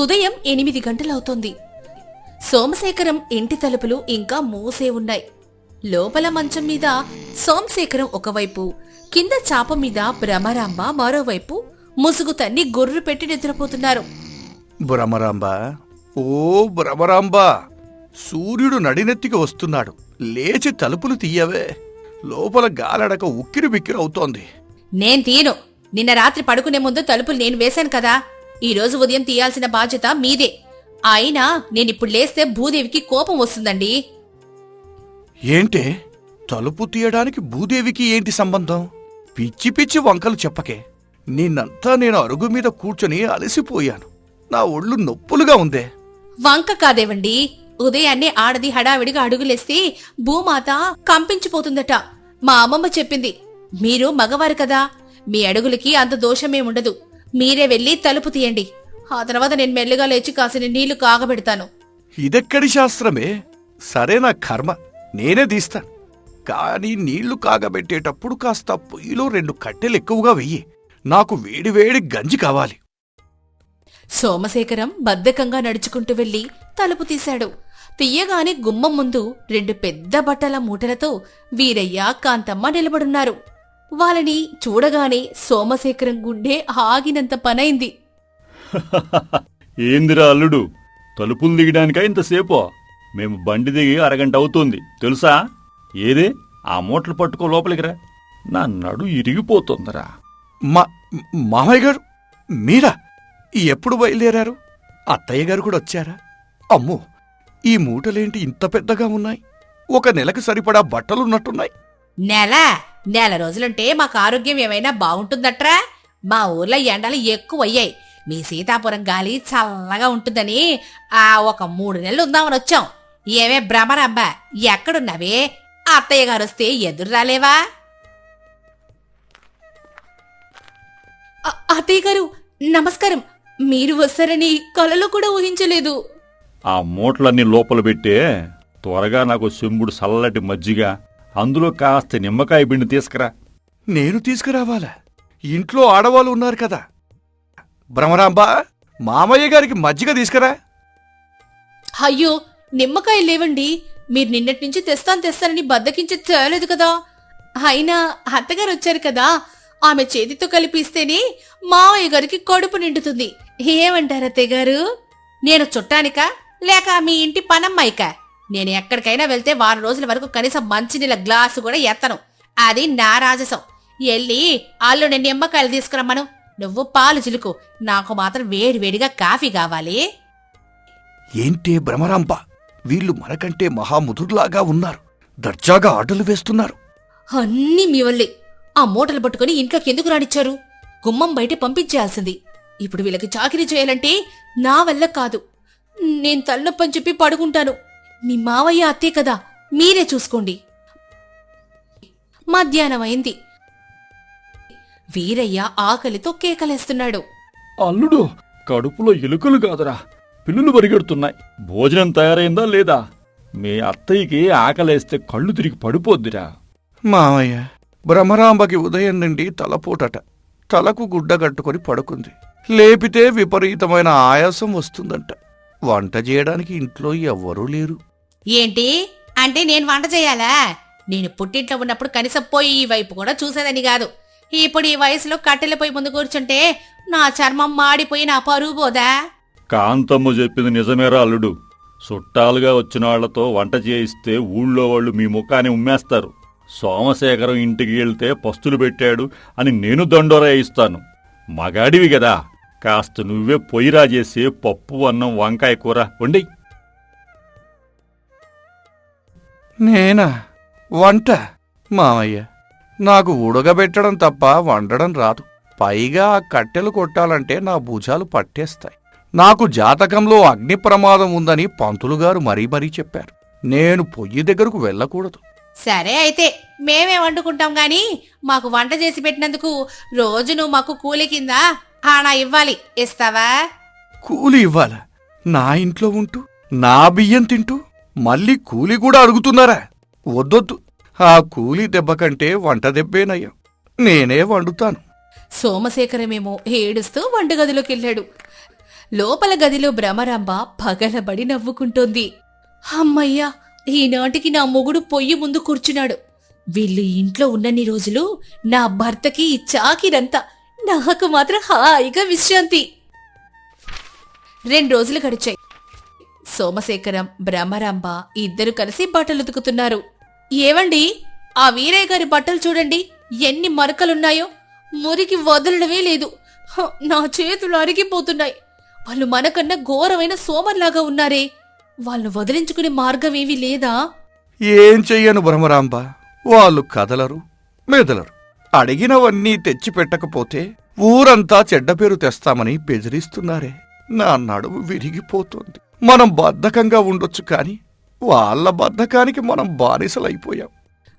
ఉదయం 8 గంటలవుతోంది. సోమశేఖరం ఇంటి తలుపులు ఇంకా మూసే ఉన్నాయి. లోపల మంచం మీద సోమశేఖరం ఒకవైపు, కింద చాప మీద భ్రమరాంబ మరోవైపు ముసుగు తన్ని గొర్రు పెట్టి నిద్రపోతున్నారు. భ్రమరాంబ, ఓ భ్రమరాంబ, సూర్యుడు నడినెత్తికి వస్తున్నాడు. లేచి తలుపులు తీయవే. లోపల గాలడక ఉక్కిరి బిక్కిరి అవుతోంది. నేను తీయను. నిన్న రాత్రి పడుకునే ముందు తలుపులు నేను వేశాను కదా. ఈ రోజు ఉదయం తీయాల్సిన బాధ్యత మీదే. అయినా నేనిప్పుడు లేస్తే భూదేవికి కోపం వస్తుందండి. ఏంటే, తలుపు తీయడానికి భూదేవికి ఏంటి సంబంధం? పిచ్చి పిచ్చి వంకలు చెప్పకే. నిన్నంతా నేను అరుగు మీద కూర్చొని అలసిపోయాను. నా ఒళ్ళు నొప్పులుగా ఉందే. వంక కాదేవండి. ఉదయాన్నే ఆడది హడావిడిగా అడుగులేస్తే భూమాత కంపించిపోతుందట. మా అమ్మమ్మ చెప్పింది. మీరు మగవారు కదా, మీ అడుగులకి అంత దోషమేముండదు. మీరే వెళ్లి తలుపు తీయండి. ఆ తర్వాత నేను మెల్లిగా లేచి కాసిన నీళ్లు కాగబెడతాను. ఇదెక్కడి శాస్త్రమే? సరే, నా కర్మ, నేనే తీస్తాను. కాని నీళ్లు కాగబెట్టేటప్పుడు కాస్త పొయ్యిలో 2 కట్టెలు ఎక్కువగా వెయ్యి. నాకు వేడివేడి గంజి కావాలి. సోమశేఖరం బద్ధకంగా నడుచుకుంటూ వెళ్లి తలుపు తీశాడు. తీయగానే గుమ్మం ముందు 2 పెద్ద బట్టల మూటలతో వీరయ్య, కాంతమ్మ నిలబడున్నారు. వాళ్ళని చూడగానే సోమశేఖరం గుండె ఆగినంత పనైంది. ఏందిరా అల్లుడు, తలుపులు దిగడానికా ఇంతసేపు? మేము బండి దిగి అరగంట అవుతుంది తెలుసా? ఏదే ఆ మూటలు పట్టుకో లోపలికిరా. నా నడు ఇరిగిపోతుందిరా. మామయ్య గారు, మీరా? ఎప్పుడు బయలుదేరారు? అత్తయ్య గారు కూడా వచ్చారా? అమ్మో, ఈ మూటలేంటి ఇంత పెద్దగా ఉన్నాయి? 1 నెలకు సరిపడా బట్టలున్నట్టున్నాయి. నెల రోజులుంటే మాకు ఆరోగ్యం ఏమైనా బాగుంటుందట్రా? మా ఊర్లో ఎండలు ఎక్కువయ్యాయి. మీ సీతాపురం గాలి చల్లగా ఉంటుందని ఒక 3 నెలలు ఉందామని వచ్చాం. ఏమే భ్రమరాంబ, ఎక్కడున్నావే? అత్తయ్య గారు వస్తే ఎదురు రాలేవా? అత్తయ్య గారు నమస్కారం. మీరు వస్తారని కలలో కూడా ఊహించలేదు. ఆ మూటలన్నీ లోపల పెట్టే త్వరగా నాకు చెంబుడు చల్లటి మజ్జిగ, అందులో కాస్త నిమ్మకాయ పిండి తీసుకురా. నేను తీసుకురావాలా? ఇంట్లో ఆడవాళ్ళు ఉన్నారు కదా. భ్రమరాంబ, మామయ్య గారికి మజ్జిగ తీసుకురా. అయ్యో, నిమ్మకాయ లేవండి. మీరు నిన్నటి నుంచి తెస్తానని బద్దకించి తేలేదు కదా. అయినా అత్తగారు వచ్చారు కదా, ఆమె చేతితో కలిపిస్తేనే మావయ్య గారికి కడుపు నిండుతుంది. ఏమంటారు అత్తయ్య గారు? నేను చుట్టానికా లేక మీ ఇంటి పనమ్మాయికా? నేను ఎక్కడికైనా వెళ్తే 1 రోజుల వరకు కనీసం మంచినీళ్ళ గ్లాసు కూడా ఎత్తను. అది నా రాజసం. ఎల్లి అల్లుని నిమ్మకాయలు తీసుకురమ్మను. నువ్వు పాలు చిలుకు. నాకు మాత్రం వేడివేడిగా కాఫీ కావాలి. ఏంటే భ్రమరాంబ, వీళ్ళు మనకంటే మహాముదుర్లాగా ఉన్నారు. దర్జాగా ఆటలు వేస్తున్నారు. అన్నీ మీ వల్లే. ఆ మూటలు పట్టుకుని ఇంట్లోకి ఎందుకు రానిచ్చారు? గుమ్మం బయట పంపించేయాల్సింది. ఇప్పుడు వీళ్ళకి చాకిరీ చేయాలంటే నా వల్ల కాదు. నేను తలనొప్పని చెప్పి పడుకుంటాను. మీ మావయ్య అత్తే కదా, మీరే చూసుకోండి. మధ్యాహ్నం అయింది. వీరయ్య ఆకలితో కేకలేస్తున్నాడు. అల్లుడు, కడుపులో ఎలుకలు కాదురా, పిల్లులు పరిగెడుతున్నాయి. భోజనం తయారైందా లేదా? మీ అత్తయ్యకి ఆకలేస్తే కళ్ళు తిరిగి పడిపోద్దిరా. మామయ్య, భ్రమరాంబకి ఉదయం నుండి తలపోటట. తలకు గుడ్డ కట్టుకుని పడుకుంది. లేపితే విపరీతమైన ఆయాసం వస్తుందంట. వంట చేయడానికి ఇంట్లో ఎవ్వరూ లేరు. ఏంటి అంటే నేను వంట చేయాలా? నేను పుట్టింట్లో ఉన్నప్పుడు కనీసం పొయ్యి ఈ వైపు కూడా చూసేదని కాదు. ఇప్పుడు ఈ వయసులో కట్టెల పొయ్యి ముందు కూర్చుంటే నా చర్మం మాడిపోయి నా పరువు పోదా? కాంతమ్మ చెప్పింది నిజమేరా అల్లుడు. చుట్టాలుగా వచ్చిన వాళ్లతో వంట చేయిస్తే ఊళ్ళో వాళ్ళు మీ ముఖాన్ని ఉమ్మేస్తారు. సోమశేఖరం ఇంటికి వెళ్తే పస్తులు పెట్టాడు అని నేను దండోరా ఇస్తాను. మగాడివి గదా, కాస్త నువ్వే పొయ్యి రాజేసి పప్పు, అన్నం, వంకాయ కూర వండి. నేనా వంట? మామయ్య, నాకు ఉడకబెట్టడం తప్ప వండడం రాదు. పైగా ఆ కట్టెలు కొట్టాలంటే నా భుజాలు పట్టేస్తాయి. నాకు జాతకంలో అగ్ని ప్రమాదం ఉందని పంతులుగారు మరీ చెప్పారు. నేను పొయ్యి దగ్గరకు వెళ్ళకూడదు. సరే అయితే మేమే వండుకుంటాం గాని మాకు వంట చేసి పెట్టినందుకు రోజు నువ్వు మాకు కూలి కింద ఆనా ఇవ్వాలి. ఇస్తావా? కూలి ఇవ్వాలా? నా ఇంట్లో ఉంటూ నా బియ్యం తింటూ మళ్ళీ కూలి కూడా అడుగుతున్నారా? వద్దొద్దు. ఆ కూలి దెబ్బ కంటే వంట దెబ్బేనయ్యా. నేనే వండుతాను. సోమశేఖరమేమో ఏడుస్తూ వంటగదిలోకెళ్ళాడు. లోపల గదిలో భ్రమరాంబ పగలబడి నవ్వుకుంటోంది. అమ్మయ్యా, ఈనాటికి నా మొగుడు పొయ్యి ముందు కూర్చున్నాడు. వీళ్ళు ఇంట్లో ఉన్నన్ని రోజులు నా భర్తకి ఈ చాకిరంతా, నాకు మాత్రం హాయిగా విశ్రాంతి. 2 రోజులు గడిచాయి. సోమశేఖరం, భ్రమరాంబ ఇద్దరు కలిసి బట్టలు ఉతుకుతున్నారు. ఏవండి, ఆ వీరయ్య గారి బట్టలు చూడండి, ఎన్ని మరకలున్నాయో. మురికి వదలడమే లేదు. నా చేతులు అరిగిపోతున్నాయి. వాళ్ళు మనకన్నా ఘోరమైన సోమర్లాగా ఉన్నారే. వాళ్ళు వదిలించుకునే మార్గమేమీ లేదా? ఏం చెయ్యను భ్రమరాంబ, వాళ్ళు కదలరు మెదలరు. అడిగినవన్నీ తెచ్చిపెట్టకపోతే ఊరంతా చెడ్డ పేరు తెస్తామని బెదిరిస్తున్నారే. నా నడుము విరిగిపోతోంది. మనం బద్ధకంగా ఉండొచ్చు కాని వాళ్ళ బద్ధకానికి మనం బానిసలైపోయాం.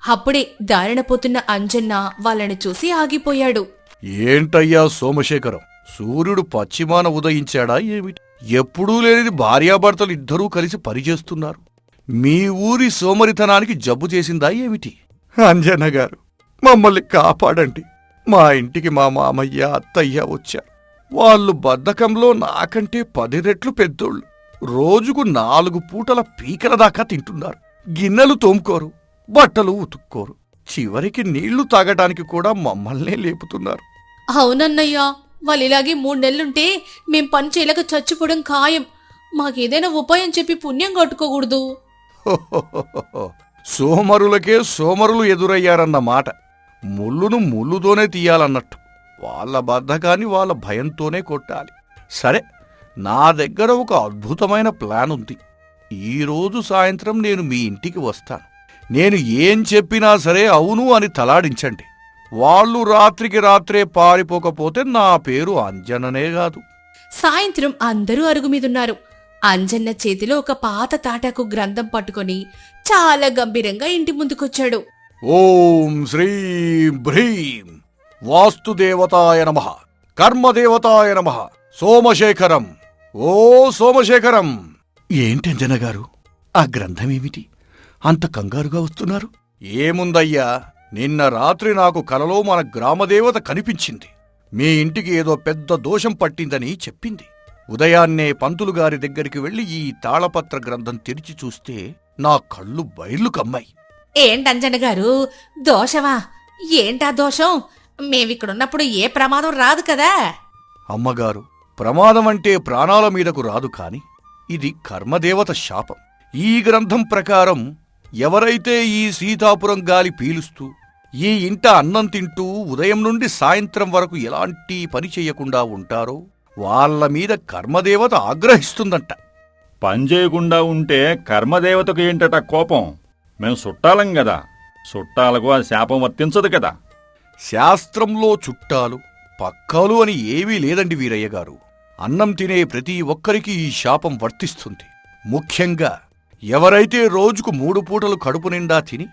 అప్పుడే దారిన పోతున్న అంజన్న వాళ్ళని చూసి ఆగిపోయాడు. ఏంటయ్యా సోమశేఖరం, సూర్యుడు పశ్చిమాన ఉదయించాడా ఏమిటి? ఎప్పుడూ లేనిది భార్యాభర్తలు ఇద్దరూ కలిసి పనిచేస్తున్నారు. మీ ఊరి సోమరితనానికి జబ్బు చేసిందా ఏమిటి? అంజన్న గారు, మమ్మల్ని కాపాడండి. మా ఇంటికి మా మామయ్య, అత్తయ్య వచ్చారు. వాళ్ళు బద్ధకంలో నాకంటే 10 రెట్లు పెద్దోళ్ళు. రోజుకు 4 పూటల పీకల దాకా తింటున్నారు. గిన్నెలు తోముకోరు, బట్టలు ఉతుక్కోరు. చివరికి నీళ్లు తాగటానికి కూడా మమ్మల్నే లేపుతున్నారు. అవునన్నయ్యా, వాళ్ళిలాగే 3 నెలలుంటే మేం పని చేయలేక చచ్చిపోవడం ఖాయం. మాకేదైనా ఉపాయం చెప్పి పుణ్యం కట్టుకోకూడదు. హోహోహోహో. సోమరులకే సోమరులు ఎదురయ్యారన్న మాట. ముళ్ళును ముళ్ళుతోనే తీయాలన్నట్టు. వాళ్ళ బద్ధకాన్ని వాళ్ళ భయంతోనే కొట్టాలి. సరే, నా దగ్గర ఒక అద్భుతమైన ప్లాన్ ఉంది. ఈరోజు సాయంత్రం నేను మీ ఇంటికి వస్తాను. నేను ఏం చెప్పినా సరే అవును అని తలాడించండి. వాళ్ళు రాత్రికి రాత్రే పారిపోకపోతే నా పేరు అంజననే కాదు. సాయంత్రం అందరూ అరుగుమీదున్నారు. అంజన్న చేతిలో ఒక పాత తాటాకు గ్రంథం పట్టుకొని చాలా గంభీరంగా ఇంటి ముందుకొచ్చాడు. ఓం శ్రీం భ్రీం వాస్తుదేవతాయ నమః, కర్మదేవతాయ నమః, సోమశేఖరం. ఓ సోమశేఖరం. ఏంటంజన గారు, ఆ గ్రంథమేమిటి? అంత కంగారుగా వస్తున్నారు? ఏముందయ్యా, నిన్న రాత్రి నాకు కలలో మన గ్రామదేవత కనిపించింది. మీ ఇంటికి ఏదో పెద్ద దోషం పట్టిందని చెప్పింది. ఉదయాన్నే పంతులుగారి దగ్గరికి వెళ్లి ఈ తాళపత్ర గ్రంథం తెరిచి చూస్తే నా కళ్ళు బైర్లు కమ్మాయి. ఏంటంజన్న గారు, దోషమా? ఏంటా దోషం? మేమిక్కడున్నప్పుడు ఏ ప్రమాదం రాదు కదా. అమ్మగారు, ప్రమాదమంటే ప్రాణాల మీదకు రాదు కాని ఇది కర్మదేవత శాపం. ఈ గ్రంథం ప్రకారం ఎవరైతే ఈ సీతాపురం గాలి పీలుస్తూ ఈ ఇంట అన్నం తింటూ ఉదయం నుండి సాయంత్రం వరకు ఎలాంటి పని చెయ్యకుండా ఉంటారో వాళ్ళ మీద కర్మదేవత ఆగ్రహిస్తుందంట. పని చేయకుండా ఉంటే కర్మదేవతకు ఏంటట కోపం? మేం చుట్టాలం గదా, చుట్టాలకు ఆ శాపం వర్తించదు కదా. శాస్త్రంలో చుట్టాలు పక్కాలు అని ఏవీ లేదండి వీరయ్య గారు. అన్నం తినే ప్రతి ఒక్కరికి ఈ శాపం వర్తిస్తుంది. ముఖ్యంగా ఎవరైతే రోజుకు 3 పూటలు కడుపు నిండా తిని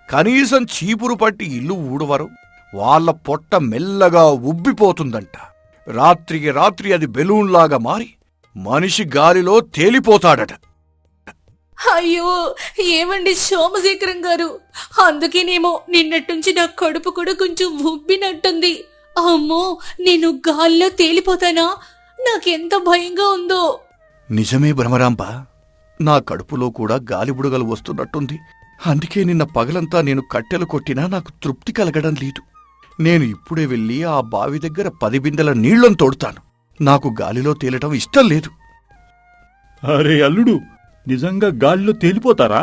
కనీసం చీపురు పట్టి ఇల్లు ఊడవరో వాళ్ళ పొట్ట మెల్లగా ఉబ్బిపోతుందంట. రాత్రికి రాత్రి అది బెలూన్లాగా మారి మనిషి గాలిలో తేలిపోతాడట. అయ్యో, ఏమండి సోమశేఖరం గారు, అందుకేనేమో నిన్నట్టుంచి నా కడుపు కూడా కొంచెం ఉబ్బినట్టుంది. అమ్మో, నేను గాల్లో తేలిపోతానా? నాకెంత భయంగా ఉందో. నిజమే భ్రమరాంబ, నా కడుపులో కూడా గాలిబుడగలు వస్తున్నట్టుంది. అందుకే నిన్న పగలంతా నేను కట్టెలు కొట్టినా నాకు తృప్తి కలగడం లేదు. నేను ఇప్పుడే వెళ్ళి ఆ బావి దగ్గర 10 బిందెల నీళ్లను తోడుతాను. నాకు గాలిలో తేలటం ఇష్టం లేదు. అరే అల్లుడు, నిజంగా గాలిలో తేలిపోతారా?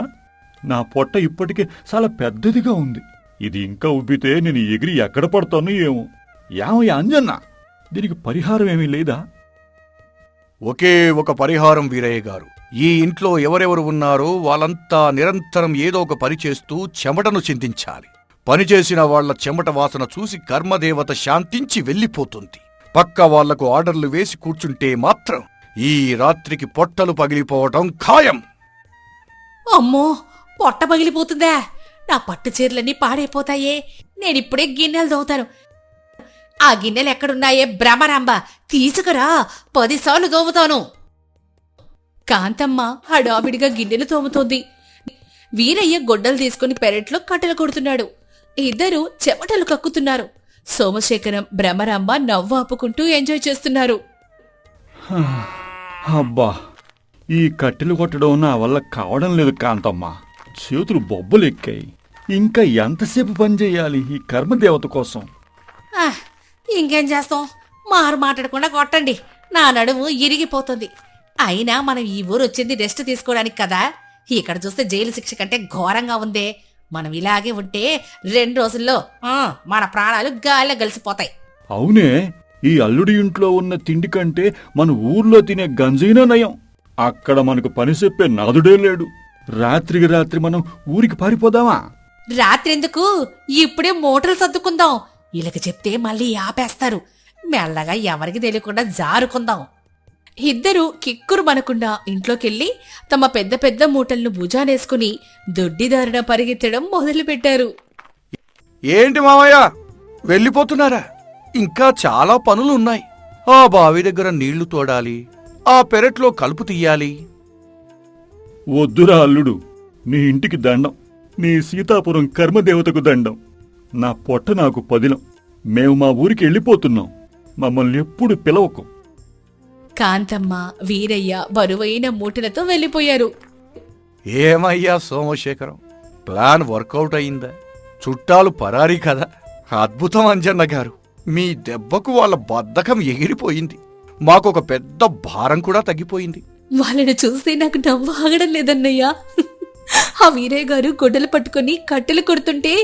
నా పొట్ట ఇప్పటికే చాలా పెద్దదిగా ఉంది. ఇది ఇంకా ఉబ్బితే నేను ఎగిరి ఎక్కడ పడతాను ఏమో. యామయ్య అంజన్న, దీనికి పరిహారం ఏమీ లేదా? ఒకే ఒక పరిహారం వీరయ్య గారు. ఈ ఇంట్లో ఎవరెవరు ఉన్నారో వాళ్ళంతా నిరంతరం ఏదో ఒక పని చేస్తూ చెమటను చిందించాలి. పనిచేసిన వాళ్ల చెమట వాసన చూసి కర్మదేవత శాంతించి వెళ్ళిపోతుంది. పక్క వాళ్లకు ఆర్డర్లు వేసి కూర్చుంటే మాత్రం ఈ రాత్రికి పొట్టలు పగిలిపోవటం ఖాయం. అమ్మో, పొట్ట పగిలిపోతుందా? నా పట్టు చీరలన్నీ పాడైపోతాయే. నేనిప్పుడే గిన్నెలు దోవుతాను. ఆ గిన్నెలు ఎక్కడున్నాయే భ్రమరాంబ, తీసుకురా, 10 సార్లు దోవుతాను. కాంతమ్మ హడావిడిగా గిన్నెలు తోముతోంది. వీరయ్య గొడ్డలు తీసుకుని పెరట్లో కట్టెలు కొడుతున్నాడు. ఇద్దరూ చెమటలు కక్కుతున్నారు. సోమశేఖరం, భ్రమరాంబ నవ్వు ఆపుకుంటూ ఎంజాయ్ చేస్తున్నారు. అబ్బా, ఈ కట్టెలు కొట్టడం నా వల్ల కావడం లేదు కాంతమ్మ. చేతులు బొబ్బలు ఎక్కాయి. ఇంకా ఎంతసేపు పని చేయాలి ఈ కర్మదేవత కోసం? ఇంకేం చేస్తాం, మారు మాట్లాడకుండా కొట్టండి, నా నడుము ఇరిగిపోతుంది. అయినా మనం ఈ ఊరు వచ్చింది రెస్ట్ తీసుకోవడానికి కదా. ఇక్కడ చూస్తే జైలు శిక్ష కంటే ఘోరంగా ఉందే. మనం ఇలాగే ఉంటే 2 రోజుల్లో మన ప్రాణాలు గాల్లో కలిసిపోతాయి. అవునే, ఈ అల్లుడి ఇంట్లో ఉన్న తిండి కంటే మన ఊర్లో తినే గంజైనా నయం. అక్కడ మనకు పని చెప్పే నాదుడే లేడు. రాత్రికి రాత్రి మనం ఊరికి పారిపోదామా? రాత్రి ఎందుకు, ఇప్పుడే మూటలు సర్దుకుందాం. వీళ్ళకి చెప్తే మళ్ళీ ఆపేస్తారు. మెల్లగా ఎవరికి తెలియకుండా జారుకుందాం. ఇద్దరూ కిక్కురు మనకుండా ఇంట్లోకెళ్ళి తమ పెద్ద పెద్ద మూటలను భుజానేసుకుని దొడ్డిదారిన పరిగెత్తడం మొదలుపెట్టారు. ఏంటి మామయ్య, వెళ్ళిపోతున్నారా? ఇంకా చాలా పనులున్నాయి. ఆ బావి దగ్గర నీళ్లు తోడాలి, ఆ పెరట్లో కలుపు తీయాలి. వద్దురా అల్లుడు, నీ ఇంటికి దండం, నీ సీతాపురం కర్మదేవతకు దండం. నా పొట్ట నాకు పదిలం. మేము మా ఊరికి వెళ్ళిపోతున్నాం. మమ్మల్ని ఎప్పుడు పిలవకు. కాంతమ్మ, వీరయ్య బరువైన మూటలతో వెళ్ళిపోయారు. ఏమయ్యా సోమశేఖరం, ప్లాన్ వర్కౌట్ అయిందా? చుట్టాలు పరారీ కదా. అద్భుతం అంజన్న గారు, మీ దెబ్బకు వాళ్ళ బద్ధకం ఎగిరిపోయింది. మాకొక పెద్ద భారం కూడా తగ్గిపోయింది. వాళ్ళని చూస్తే నాకు నవ్వు ఆగడం లేదన్నయ్యా. ఆ వీరయ్య గారు గొడ్డలు పట్టుకుని కట్టెలు కొడుతుంటే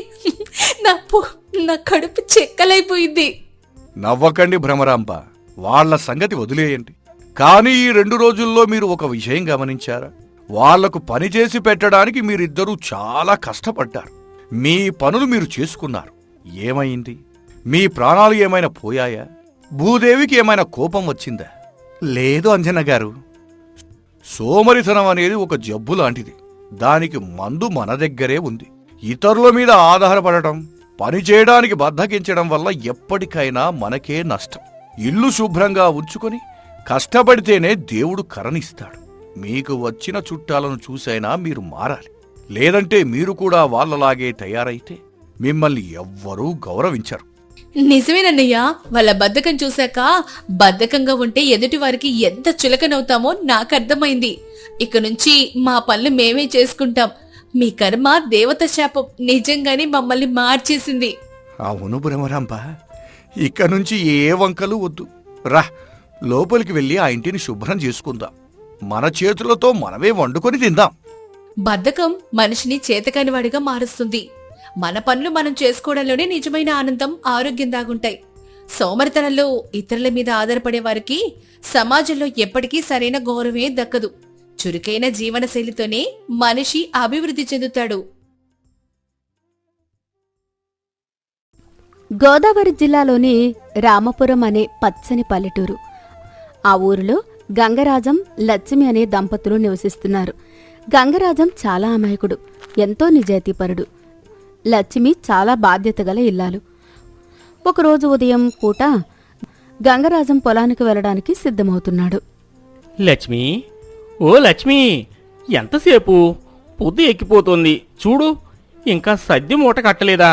నా కడుపు చెక్కలైపోయింది. నవ్వకండి భ్రమరాంబ, వాళ్ల సంగతి వదిలేయండి. కానీ ఈ 2 రోజుల్లో మీరు ఒక విషయం గమనించారా? వాళ్లకు పని చేసి పెట్టడానికి మీరిద్దరూ చాలా కష్టపడ్డారు. మీ పనులు మీరు చేసుకున్నారు. ఏమైంది? మీ ప్రాణాలు ఏమైనా పోయాయా? భూదేవికి ఏమైనా కోపం వచ్చిందా? లేదు అంజన్న గారు, సోమరితనం అనేది ఒక జబ్బు లాంటిది. దానికి మందు మన దగ్గరే ఉంది. ఇతరుల మీద ఆధారపడటం, పని చేయడానికి బద్ధకించడం వల్ల ఎప్పటికైనా మనకే నష్టం. ఇల్లు శుభ్రంగా ఉంచుకొని కష్టపడితేనే దేవుడు కరణిస్తాడు. మీకు వచ్చిన చుట్టాలను చూసైనా మీరు మారాలి. లేదంటే మీరు కూడా వాళ్ళలాగే తయారైతే మిమ్మల్ని ఎవ్వరూ గౌరవించరు. నిజమేనన్నయ్యా, వాళ్ళ బద్ధకం చూశాక బద్ధకంగా ఉంటే ఎదుటి వారికి ఎంత చులకనవుతామో నాకు అర్థమైంది. ఇక నుంచి మా పనులు మేమే చేసుకుంటాం. మీ కర్మ దేవత శాపం నిజంగానే మమ్మల్ని మార్చేసింది. అవును భ్రమరాంబ, ఇక నుంచి ఏ వంకలు వద్దు. రా, లోపలికి వెళ్ళి ఆ ఇంటిని శుభ్రం చేసుకుందాం. మన చేతులతో మనమే వండుకొని తిందాం. బద్ధకం మనిషిని చేతకానివాడిగా మారుస్తుంది. మన పనులు మనం చేసుకోవడంలోనే నిజమైన ఆనందం, ఆరోగ్యం దాగుంటాయి. సోమరితనంలో ఇతరుల మీద ఆధారపడే వారికి సమాజంలో ఎప్పటికీ సరైన గౌరవమే దక్కదు. చురుకైన జీవనశైలితోనే మనిషి అభివృద్ధి చెందుతాడు. గోదావరి జిల్లాలోని రామపురం అనే పచ్చని పల్లెటూరు. ఆ ఊరిలో గంగరాజం, లక్ష్మి అనే దంపతులు నివసిస్తున్నారు. గంగరాజం చాలా అమాయకుడు, ఎంతో నిజాయితీపరుడు. లక్ష్మి చాలా బాధ్యత గల ఇల్లాలు. ఒకరోజు ఉదయం పూట గంగరాజం పొలానికి వెళ్ళడానికి సిద్ధమవుతున్నాడు. లక్ష్మి, ఓ లక్ష్మి, ఎంతసేపు? పొద్దు ఎక్కిపోతోంది చూడు, ఇంకా సద్ది మూట కట్టలేదా?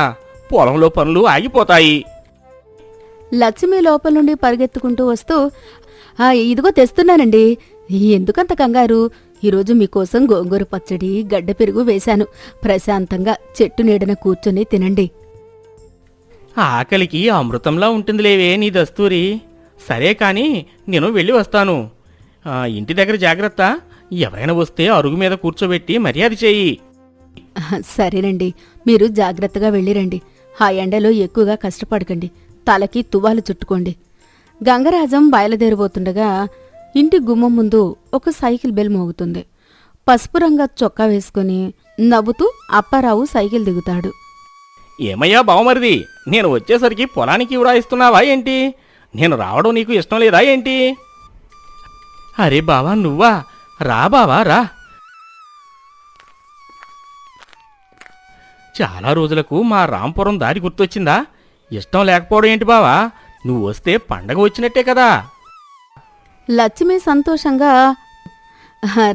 పొలంలో పనులు ఆగిపోతాయి. లక్ష్మి లోపల నుండి పరిగెత్తుకుంటూ వస్తూ, ఇదిగో తెస్తున్నానండి. ఎందుకంత కంగారు? ఈరోజు మీకోసం గోంగూర పచ్చడి, గడ్డ పెరుగు వేశాను. ప్రశాంతంగా చెట్టు నీడన కూర్చొని తినండి. ఆకలికి అమృతంలా ఉంటుందిలేవే నీ దస్తూరి. సరే కాని నేను వెళ్ళి వస్తాను. ఇంటి దగ్గర జాగ్రత్త. ఎవరైనా వస్తే అరుగు మీద కూర్చోబెట్టి మర్యాద చెయ్యి. సరేనండి, మీరు జాగ్రత్తగా వెళ్ళిరండి. ఆ ఎండలో ఎక్కువగా కష్టపడకండి. తలకి తువ్వాలు చుట్టుకోండి. గంగరాజం బయలుదేరబోతుండగా ఇంటి గుమ్మం ముందు ఒక సైకిల్ బెల్ మోగుతుంది. పసుపు రంగు చొక్కా వేసుకుని నవ్వుతూ అప్పారావు సైకిల్ దిగుతాడు. ఏమయ్యా బావమరిది, నేను వచ్చేసరికి పొలానికి ఉడాయిస్తున్నావా ఏంటి? నేను రావడం నీకు ఇష్టం లేదా ఏంటి? అరే బావా, నువ్వా? రా బావా, రా. చాలా రోజులకు మా రాంపురం దారి గుర్తొచ్చిందా? ఇష్టం లేకపోవడం ఏంటి బావా? నువ్వు వస్తే పండగ వచ్చినట్టే కదా. లక్ష్మి సంతోషంగా,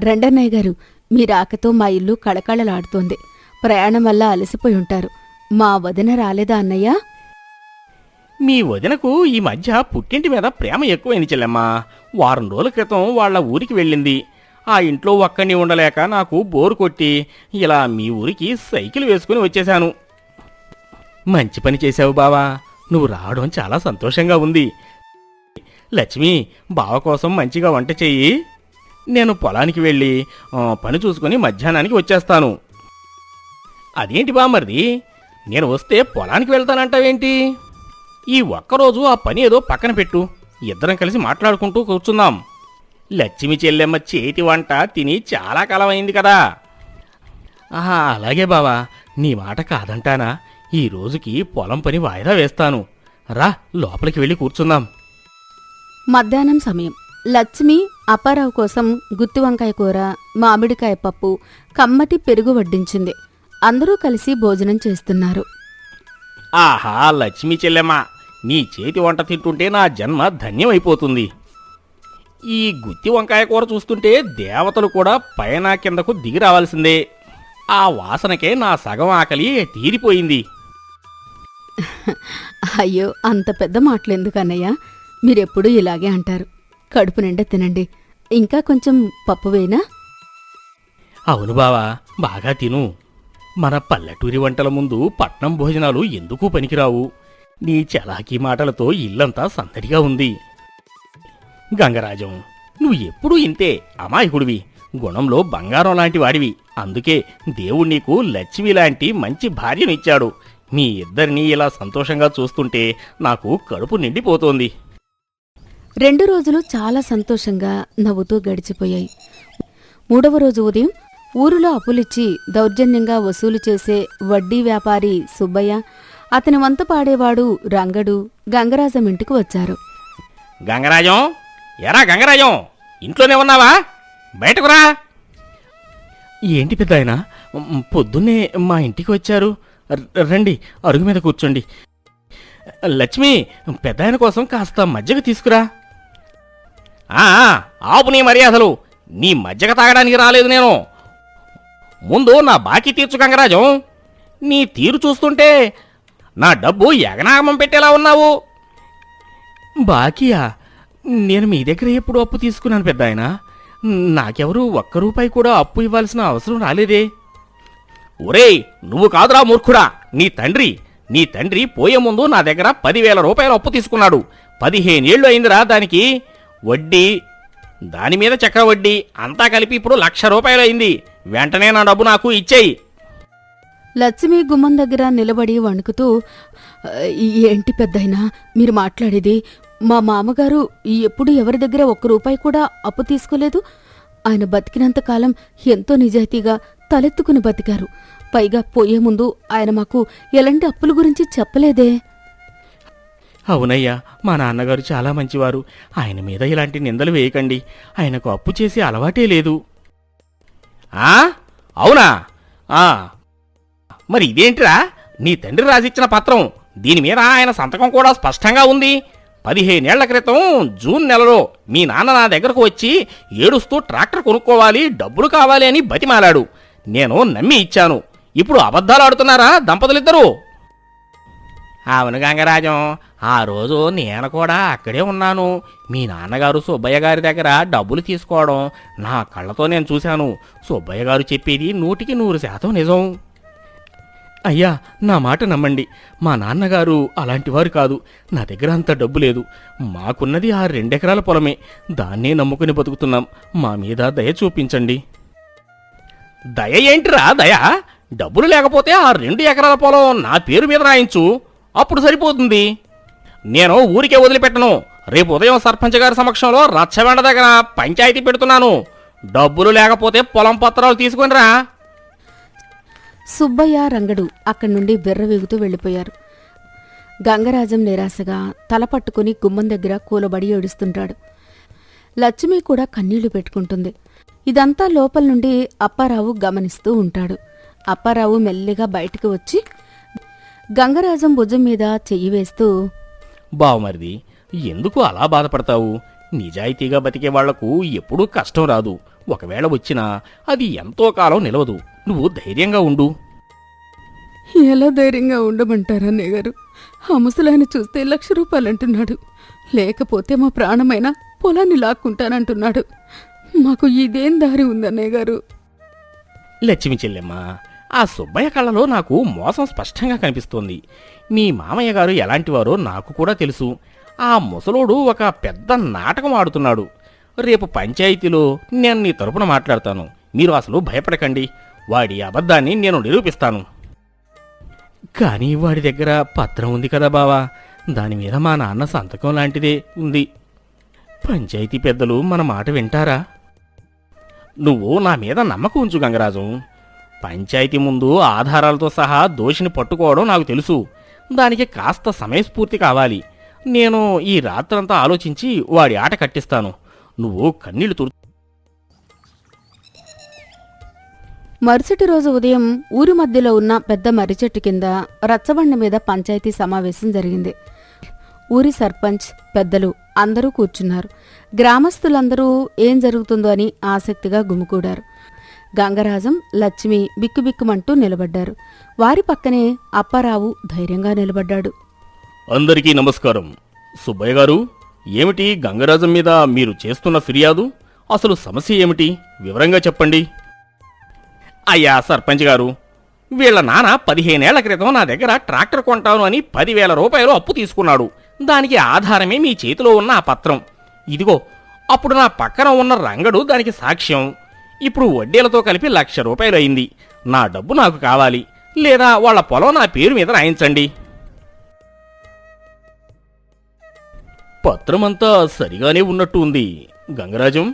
రండన్నయ్య గారు, మీ రాకతో మా ఇల్లు కళకళలాడుతోంది. ప్రయాణం వల్ల అలసిపోయి ఉంటారు. మా వదిన రాలేదా అన్నయ్య? మీ వదినకు ఈ మధ్య పుట్టింటి మీద ప్రేమ ఎక్కువైంది చెల్లెమ్మా. వారం రోజుల క్రితం వాళ్ళ ఊరికి వెళ్ళింది. ఆ ఇంట్లో ఒక్కడిని ఉండలేక నాకు బోరు కొట్టి ఇలా మీ ఊరికి సైకిల్ వేసుకుని వచ్చేశాను. మంచి పని చేశావు బావా, నువ్వు రావడం చాలా సంతోషంగా ఉంది. లక్ష్మి, బావ కోసం మంచిగా వంట చెయ్యి. నేను పొలానికి వెళ్ళి పని చూసుకుని మధ్యాహ్నానికి వచ్చేస్తాను. అదేంటి బామ్మర్ది, నేను వస్తే పొలానికి వెళ్తానంటావేంటి? ఈ ఒక్కరోజు ఆ పని ఏదో పక్కన పెట్టు, ఇద్దరం కలిసి మాట్లాడుకుంటూ కూర్చుందాం. లక్ష్మి చెల్లెమ్మ చేతి వంట తిని చాలా కాలం అయింది కదా. ఆహా, అలాగే బావా, నీ మాట కాదంటానా? ఈ రోజుకి పొలం పని వాయిదా వేస్తాను. రా, లోపలికి వెళ్ళి కూర్చుందాం. మధ్యాహ్నం సమయం. లక్ష్మి అప్పారావు కోసం గుత్తి వంకాయ కూర, మామిడికాయ పప్పు, కమ్మటి పెరుగు వడ్డించింది. అందరూ కలిసి భోజనం చేస్తున్నారు. ఆహా, లక్ష్మి చెల్లెమ్మ, నీ చేతి వంట తింటుంటే నా జన్మ ధన్యమైపోతుంది. ఈ గుత్తి వంకాయ కూర చూస్తుంటే దేవతలు కూడా పైన కిందకు దిగి రావాల్సిందే. ఆ వాసనకే నా సగం ఆకలి తీరిపోయింది. అయ్యో, అంత పెద్ద మాటలెందుకన్నయ్య? మీరెప్పుడూ ఇలాగే అంటారు. కడుపు నిండా తినండి. ఇంకా కొంచెం పప్పు వేయనా? అవును బావా, బాగా తిను. మన పల్లెటూరి వంటల ముందు పట్నం భోజనాలు ఎందుకు పనికిరావు. నీ చలాకీ మాటలతో ఇల్లంతా సందడిగా ఉంది. గంగరాజం, నువ్వు ఎప్పుడూ ఇంతే అమాయకుడివి, గుణంలో బంగారం లాంటి వాడివి. అందుకే దేవుడు నీకు లక్ష్మి లాంటి మంచి భార్యనిచ్చాడు. మీ ఇద్దరినీ ఇలా సంతోషంగా చూస్తుంటే నాకు కడుపు నిండిపోతోంది. 2 రోజులు చాలా సంతోషంగా నవ్వుతూ గడిచిపోయాయి. 3వ రోజు ఉదయం ఊరిలో అప్పులిచ్చి దౌర్జన్యంగా వసూలు చేసే వడ్డీ వ్యాపారి సుబ్బయ్య, అతని వంత పాడేవాడు రంగడు గంగరాజం ఇంటికి వచ్చారు. గంగరాజం, ఎరా గంగరాజం, ఇంట్లోనే ఉన్నావా? బయటకురా. ఏంటి పెద్దాయన, పొద్దున్నే మా ఇంటికి వచ్చారు? రండి, అరుగు మీద కూర్చోండి. లక్ష్మి, పెద్దాయన కోసం కాస్త మజ్జిగ తీసుకురా. ఆపు నీ మర్యాదలు. నీ మజ్జిగ తాగడానికి రాలేదు నేను. ముందు నా బాకీ తీర్చు గంగరాజం. నీ తీరు చూస్తుంటే నా డబ్బు ఎగనాగమం పెట్టేలా ఉన్నావు. బాకీయా? నేను మీ దగ్గర ఎప్పుడు అప్పు తీసుకున్నాను పెద్దాయన? నాకెవరూ ₹1 కూడా అప్పు ఇవ్వాల్సిన అవసరం రాలేదే. ఒరేయ్, నువ్వు కాదురా మూర్ఖుడా, నీ తండ్రి పోయే ముందు నా దగ్గర ₹10,000 అప్పు తీసుకున్నాడు. 15 ఏళ్ళు అయిందిరా దానికి. వడ్డీ, దానిమీద చక్రవడ్డీ అంతా కలిపి ఇప్పుడు ₹1,00,000 అయింది. వెంటనే నా డబ్బు నాకు ఇచ్చేయి. లక్ష్మి గుమ్మం దగ్గర నిలబడి వణుకుతూ, ఏంటి పెద్దయినా మీరు మాట్లాడేది? మా మామగారు ఎప్పుడు ఎవరి దగ్గర ₹1 కూడా అప్పు తీసుకోలేదు. ఆయన బతికినంతకాలం ఎంతో నిజాయితీగా తలెత్తుకుని బతికారు. పైగా పోయే ముందు ఆయన మాకు ఎలాంటి అప్పుల గురించి చెప్పలేదే. అవునయ్యా, మా నాన్నగారు చాలా మంచివారు. ఆయన మీద ఇలాంటి నిందలు వేయకండి. ఆయనకు అప్పు చేసే అలవాటే లేదు. అవునా? మరి ఇదేంటిరా, నీ తండ్రి రాసిచ్చిన పత్రం? దీని మీద ఆయన సంతకం కూడా స్పష్టంగా ఉంది. 15 ఏళ్ల క్రితం జూన్ నెలలో మీ నాన్న నా దగ్గరకు వచ్చి ఏడుస్తూ ట్రాక్టర్ కొనుక్కోవాలి, డబ్బులు కావాలి అని బతిమాలాడు. నేను నమ్మి ఇచ్చాను. ఇప్పుడు అబద్ధాలు ఆడుతున్నారా దంపతులిద్దరూ? అవును గంగరాజం, ఆ రోజు నేను కూడా అక్కడే ఉన్నాను. మీ నాన్నగారు సుబ్బయ్య గారి దగ్గర డబ్బులు తీసుకోవడం నా కళ్ళతో నేను చూశాను. సుబ్బయ్య గారు చెప్పేది 100% నిజం. అయ్యా, నా మాట నమ్మండి. మా నాన్నగారు అలాంటివారు కాదు. నా దగ్గర అంత డబ్బు లేదు. మాకున్నది ఆ 2 ఎకరాల పొలమే. దాన్నే నమ్ముకుని బతుకుతున్నాం. మా మీద దయ చూపించండి. దయ ఏంటిరా దయ? డబ్బులు లేకపోతే ఆ 2 ఎకరాల పొలం నా పేరు మీద రాయించు, అప్పుడు సరిపోతుంది. నేను ఊరికే వదిలిపెట్టను. రేపు ఉదయం సర్పంచ్ గారి సమక్షంలో రచ్చబండ దగ్గర పంచాయతీ పెడుతున్నాను. డబ్బులు లేకపోతే పొలం పత్రాలు తీసుకునిరా. సుబ్బయ్య రంగడు అక్కడి నుండి వెర్రవీగుతూ వెళ్ళిపోయారు. గంగరాజం నిరాశగా తల పట్టుకుని గుమ్మం దగ్గర కూలబడి ఏడుస్తుంటాడు. లక్ష్మి కూడా కన్నీళ్లు పెట్టుకుంటుంది. ఇదంతా లోపల నుండి అప్పారావు గమనిస్తూ ఉంటాడు. అప్పారావు మెల్లిగా బయటికి వచ్చి గంగరాజం భుజం మీద చెయ్యి వేస్తూ, బావమరిది, ఎందుకు అలా బాధపడతావు? నిజాయితీగా బతికే వాళ్లకు ఎప్పుడూ కష్టం రాదు. ఒకవేళ వచ్చినా అది ఎంతో కాలం నిలవదు. నువ్వు ధైర్యంగా ఉండు. ఎలా ధైర్యంగా ఉండమంటారా అన్నయ్య గారు? ఆ ముసలాయన చూస్తే 1,00,000 రూపాయలు అంటున్నాడు. లేకపోతే మా ప్రాణమైన పొలాన్ని లాక్కుంటానంటున్నాడు. మాకు ఇదేం దారి ఉందన్నయ్య గారు? లక్ష్మి చెల్లెమ్మ, ఆ సుబ్బయ్య కళ్ళలో నాకు మోసం స్పష్టంగా కనిపిస్తోంది. మీ మామయ్య గారు ఎలాంటివారో నాకు కూడా తెలుసు. ఆ ముసలోడు ఒక పెద్ద నాటకం ఆడుతున్నాడు. రేపు పంచాయతీలో నేను నీ తరపున మాట్లాడతాను. మీరు అసలు భయపడకండి. వాడి అబద్ధాన్ని నేను నిరూపిస్తాను. కానీ వాడి దగ్గర పత్రం ఉంది కదా బావా, దాని మీద మా నాన్న సంతకం లాంటిదే ఉంది. పంచాయతీ పెద్దలు మన మాట వింటారా? నువ్వు నా మీద నమ్మకం ఉంచు గంగరాజు. పంచాయతీ ముందు ఆధారాలతో సహా దోషిని పట్టుకోవడం నాకు తెలుసు. దానికి కాస్త సమయస్ఫూర్తి కావాలి. నేను ఈ రాత్రంతా ఆలోచించి వాడి ఆట కట్టిస్తాను. నువ్వు కన్నీళ్లు తుడు. మరుసటి రోజు ఉదయం ఊరి మధ్యలో ఉన్న పెద్ద మర్రి చెట్టు కింద రచ్చబండ మీద పంచాయతీ సమావేశం జరిగింది. ఊరి సర్పంచ్, పెద్దలు అందరూ కూర్చున్నారు. గ్రామస్తులందరూ ఏం జరుగుతుందో అని ఆసక్తిగా గుమికూడారు. గంగరాజం, లక్ష్మి బిక్కుబిక్కుమంటూ నిలబడ్డారు. వారి పక్కనే అప్పారావు ధైర్యంగా నిలబడ్డాడు. అందరికీ నమస్కారం. సుబ్బయ్య గారు, ఏమిటి గంగరాజం మీద మీరు చేస్తున్న ఫిర్యాదు? అసలు సమస్య ఏమిటి? వివరంగా చెప్పండి. అయ్యా సర్పంచ్ గారు, వీళ్ల నాన్న 15 ఏళ్ల క్రితం నా దగ్గర ట్రాక్టర్ కొంటాను అని 10,000 రూపాయలు అప్పు తీసుకున్నాడు. దానికి ఆధారమే మీ చేతిలో ఉన్న ఆ పత్రం. ఇదిగో, అప్పుడు నా పక్కన ఉన్న రంగడు దానికి సాక్ష్యం. ఇప్పుడు వడ్డీలతో కలిపి 1,00,000 రూపాయలు అయింది. నా డబ్బు నాకు కావాలి, లేదా వాళ్ళ పొలం నా పేరు మీద రాయించండి. పత్రమంతా సరిగానే ఉన్నట్టు ఉంది. గంగరాజం,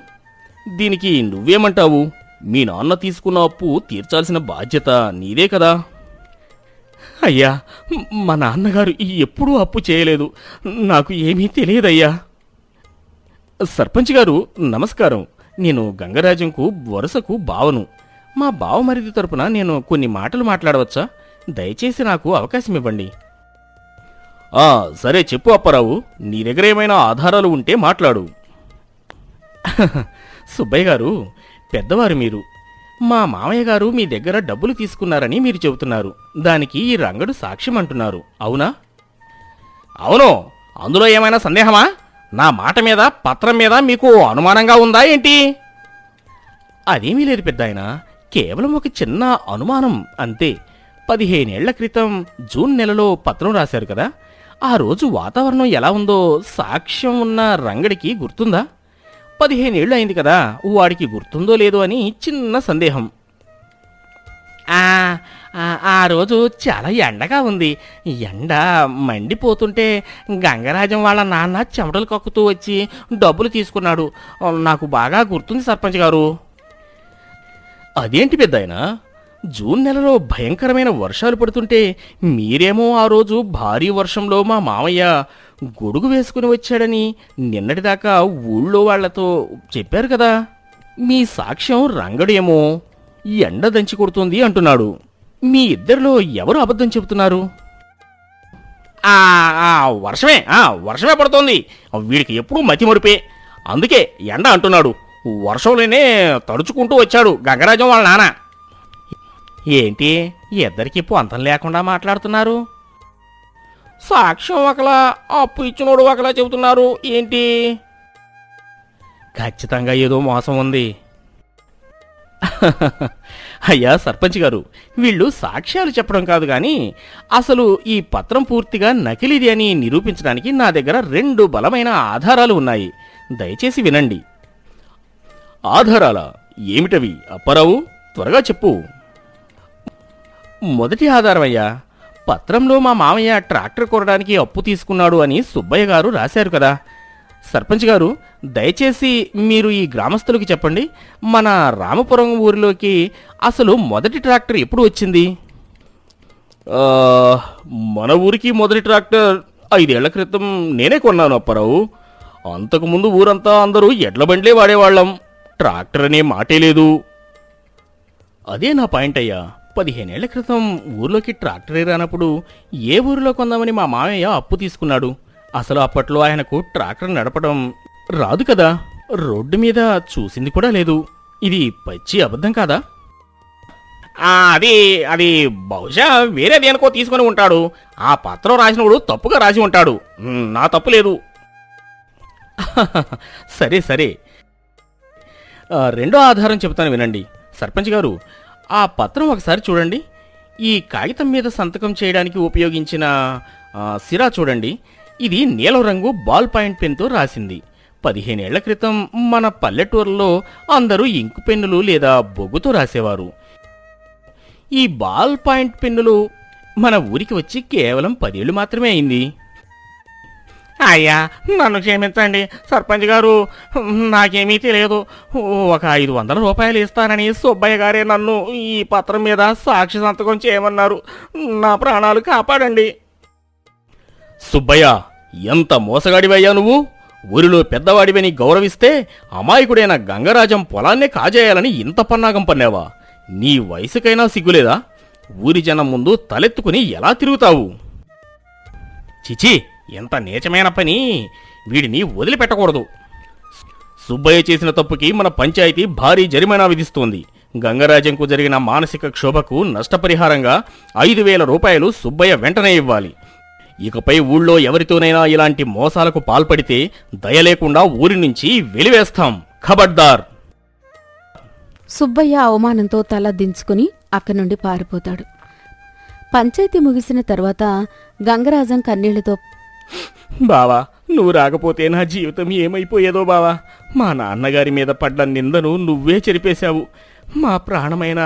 దీనికి నువ్వేమంటావు? మీ నాన్న తీసుకున్న అప్పు తీర్చాల్సిన బాధ్యత నీదే కదా? అయ్యా, మా నాన్నగారు ఎప్పుడూ అప్పు చేయలేదు. నాకు ఏమీ తెలియదయ్యా. సర్పంచ్ గారు నమస్కారం. నేను గంగరాజంకు వరుసకు బావను. మా బావమరిది తరపున నేను కొన్ని మాటలు మాట్లాడవచ్చా? దయచేసి నాకు అవకాశం ఇవ్వండి. సరే చెప్పు అప్పారావు, నీ దగ్గర ఏమైనా ఆధారాలు ఉంటే మాట్లాడు. సుబ్బయ్య గారు, పెద్దవారు మీరు. మా మామయ్య గారు మీ దగ్గర డబ్బులు తీసుకున్నారని మీరు చెబుతున్నారు. దానికి ఈ రంగడు సాక్ష్యం అంటున్నారు, అవునా? అవును. అందులో ఏమైనా సందేహమా? నా మాట మీద, పత్రం మీద మీకు అనుమానంగా ఉందా ఏంటి? అదేమీ లేదు పెద్దాయన, కేవలం ఒక చిన్న అనుమానం అంతే. 15 ఏళ్ల క్రితం జూన్ నెలలో పత్రం రాశారు కదా, ఆ రోజు వాతావరణం ఎలా ఉందో సాక్ష్యం ఉన్న రంగడికి గుర్తుందా? 15 ఏళ్ళు అయింది కదా, వాడికి గుర్తుందో లేదో అని చిన్న సందేహం. ఆ రోజు చాలా ఎండగా ఉంది. ఎండ మండిపోతుంటే గంగరాజం వాళ్ళ నాన్న చెమటలు కక్కుతూ వచ్చి డబ్బులు తీసుకున్నాడు. నాకు బాగా గుర్తుంది సర్పంచ్ గారు. అదేంటి పెద్దాయనా, జూన్ నెలలో భయంకరమైన వర్షాలు పడుతుంటే మీరేమో ఆ రోజు భారీ వర్షంలో మా మామయ్య గొడుగు వేసుకుని వచ్చాడని నిన్నటిదాకా ఊళ్ళో వాళ్లతో చెప్పారు కదా. మీ సాక్ష్యం రంగడు ఏమో ఎండ దంచి కొడుతుంది అంటున్నాడు. మీ ఇద్దరిలో ఎవరు అబద్ధం చెబుతున్నారు? వర్షమే పడుతోంది. వీడికి ఎప్పుడూ మతి మరిపే. అందుకే ఎండ అంటున్నాడు. వర్షంలోనే తడుచుకుంటూ వచ్చాడు గంగరాజం వాళ్ళ నాన్న. ఏంటి ఇద్దరికి పొంతం లేకుండా మాట్లాడుతున్నారు? సాక్ష్యం ఒకలా, అప్పు ఇచ్చినోడు ఒకలా చెబుతున్నారు ఏంటి? ఖచ్చితంగా ఏదో మోసం ఉంది. అయ్యా సర్పంచ్ గారు, వీళ్ళు సాక్ష్యాలు చెప్పడం కాదు గాని అసలు ఈ పత్రం పూర్తిగా నకిలీది అని నిరూపించడానికి నా దగ్గర 2 బలమైన ఆధారాలు ఉన్నాయి. దయచేసి వినండి. ఆధారాలా? ఏమిటవి అప్పారావు? త్వరగా చెప్పు. మొదటి ఆధారం అయ్యా, పత్రంలో మా మామయ్య ట్రాక్టర్ కొనడానికి అప్పు తీసుకున్నాడు అని సుబ్బయ్య గారు రాశారు కదా. సర్పంచ్ గారు, దయచేసి మీరు ఈ గ్రామస్తులకు చెప్పండి, మన రామపురం ఊరిలోకి అసలు మొదటి ట్రాక్టర్ ఎప్పుడు వచ్చింది? మన ఊరికి మొదటి ట్రాక్టర్ 5 ఏళ్ల క్రితం నేనే కొన్నాను అప్పారావు. అంతకుముందు ఊరంతా అందరూ ఎడ్ల బండ్లే వాడేవాళ్ళం. ట్రాక్టర్ అనే మాటే లేదు. అదే నా పాయింట్ అయ్యా. 15 ఏళ్ల క్రితం ఊర్లోకి ట్రాక్టరే రానప్పుడు ఏ ఊరిలో కొందామని మా మామయ్య అప్పు తీసుకున్నాడు? అసలు అప్పట్లో ఆయనకు ట్రాక్టర్ నడపడం రాదు కదా, రోడ్డు మీద చూసింది కూడా లేదు. ఇది పచ్చి అబద్ధం కాదా? అది అది బహుశా వేరే దేనికో తీసుకొని ఉంటాడు. ఆ పత్రం రాసినప్పుడు తప్పుగా రాసి ఉంటాడు. నా తప్పు లేదు. సరే సరే, రెండో ఆధారం చెబుతాను వినండి. సర్పంచ్ గారు, ఆ పత్రం ఒకసారి చూడండి. ఈ కాగితం మీద సంతకం చేయడానికి ఉపయోగించిన సిరా చూడండి. ఇది నీలం రంగు బాల్ పాయింట్ పెన్తో రాసింది. 15 ఏళ్ల క్రితం మన పల్లెటూరులో అందరూ ఇంకు పెన్నులు లేదా బొగ్గుతో రాసేవారు. ఈ బాల్ పాయింట్ పెన్నులు మన ఊరికి వచ్చి కేవలం 10 ఏళ్ళు మాత్రమే అయింది. అయ్యా, నన్ను క్షమించండి సర్పంచ్ గారు, నాకేమీ తెలియదు. ఒక 500 రూపాయలు ఇస్తానని సుబ్బయ్య గారే నన్ను ఈ పత్రం మీద సాక్షి సంతకం చేయమన్నారు. నా ప్రాణాలు కాపాడండి. సుబ్బయ్య, ఎంత మోసగాడివయ్యా నువ్వు! ఊరిలో పెద్దవాడివని గౌరవిస్తే అమాయకుడైన గంగరాజం పొలాన్నే కాజేయాలని ఇంత పన్నాగం పన్నావా? నీ వయసుకైనా సిగ్గులేదా? ఊరి జనం ముందు తలెత్తుకుని ఎలా తిరుగుతావు? చిచి, ఎంత నీచమైన పని! వీడిని వదిలిపెట్టకూడదు. సుబ్బయ్య చేసిన తప్పుకి మన పంచాయతీ భారీ జరిమానా విధిస్తోంది. గంగరాజంకు జరిగిన మానసిక క్షోభకు నష్టపరిహారంగా 5,000 రూపాయలు సుబ్బయ్య వెంటనే ఇవ్వాలి. ఇకపై ఊళ్ళో ఎవరితోనైనా ఇలాంటి మోసాలకు పాల్పడితే దయలేకుండా ఊరి నుంచి వెలివేస్తాం. ఖబర్దార్! సుబ్బయ్య అవమానంతో తల దించుకుని అక్కడి నుండి పారిపోతాడు. పంచాయతీ ముగిసిన తర్వాత గంగరాజం కన్నీళ్లతో, బావా, నువ్వు రాకపోతే నా జీవితం ఏమైపోయేదో బావా. మా నాన్నగారి మీద పడ్డ నిందను నువ్వే చెరిపేశావు. మా ప్రాణమైన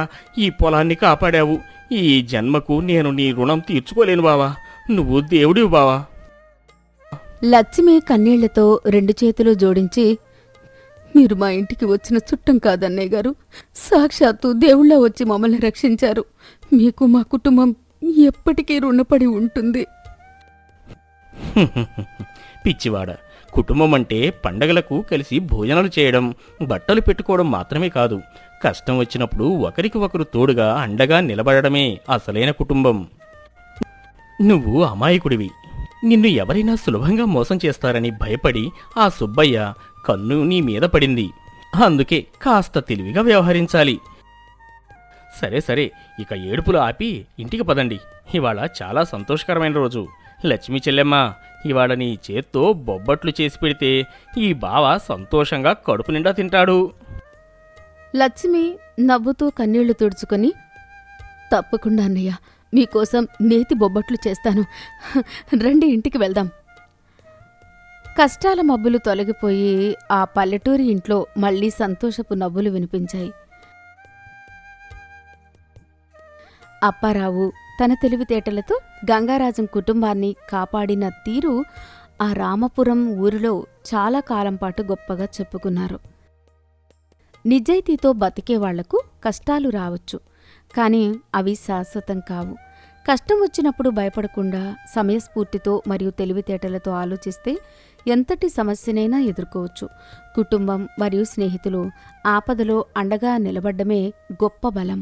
ఈ పొలాన్ని కాపాడావు. ఈ జన్మకు నేను నీ రుణం తీర్చుకోలేను బావా. నువ్వు దేవుడివి బావా. లక్ష్మి కన్నీళ్లతో 2 చేతులు జోడించి, మీరు మా ఇంటికి వచ్చిన చుట్టం కాదన్నయ్య గారు, సాక్షాత్తు దేవుళ్ళ వచ్చి మమ్మల్ని రక్షించారు. మీకు మా కుటుంబం ఎప్పటికీ రుణపడి ఉంటుంది. పిచ్చివాడ, కుటుంబం అంటే పండగలకు కలిసి భోజనాలు చేయడం, బట్టలు పెట్టుకోవడం మాత్రమే కాదు. కష్టం వచ్చినప్పుడు ఒకరికి ఒకరు తోడుగా అండగా నిలబడమే అసలైన కుటుంబం. నువ్వు అమాయకుడివి. నిన్ను ఎవరైనా సులభంగా మోసం చేస్తారని భయపడి ఆ సుబ్బయ్య కన్ను నీ మీద పడింది. అందుకే కాస్త తెలివిగా వ్యవహరించాలి. సరే సరే, ఇక ఏడుపులు ఆపి ఇంటికి పదండి. ఇవాళ చాలా సంతోషకరమైన రోజు. లక్ష్మీ చెల్లెమ్మ, ఇవాళ నీ చేత్తో బొబ్బట్లు చేసి పెడితే ఈ బావ సంతోషంగా కడుపు నిండా తింటాడు. లక్ష్మి నవ్వుతూ కన్నీళ్లు తుడుచుకొని, తప్పకుండా అన్నయ్య, మీకోసం నేతి బొబ్బట్లు చేస్తాను. రండి ఇంటికి వెళ్దాం. కష్టాల మబ్బులు తొలగిపోయి ఆ పల్లెటూరి ఇంట్లో మళ్లీ సంతోషపు నవ్వులు వినిపించాయి. అప్పారావు తన తెలివితేటలతో గంగారాజం కుటుంబాన్ని కాపాడిన తీరు ఆ రామపురం ఊరిలో చాలా కాలం పాటు గొప్పగా చెప్పుకున్నారు. నిజాయితీతో బతికే వాళ్లకు కష్టాలు రావచ్చు, కానీ అవి శాశ్వతం కావు. కష్టం వచ్చినప్పుడు భయపడకుండా సమయస్ఫూర్తితో మరియు తెలివితేటలతో ఆలోచిస్తే ఎంతటి సమస్యనైనా ఎదుర్కోవచ్చు. కుటుంబం మరియు స్నేహితులు ఆపదలో అండగా నిలబడ్డమే గొప్ప బలం.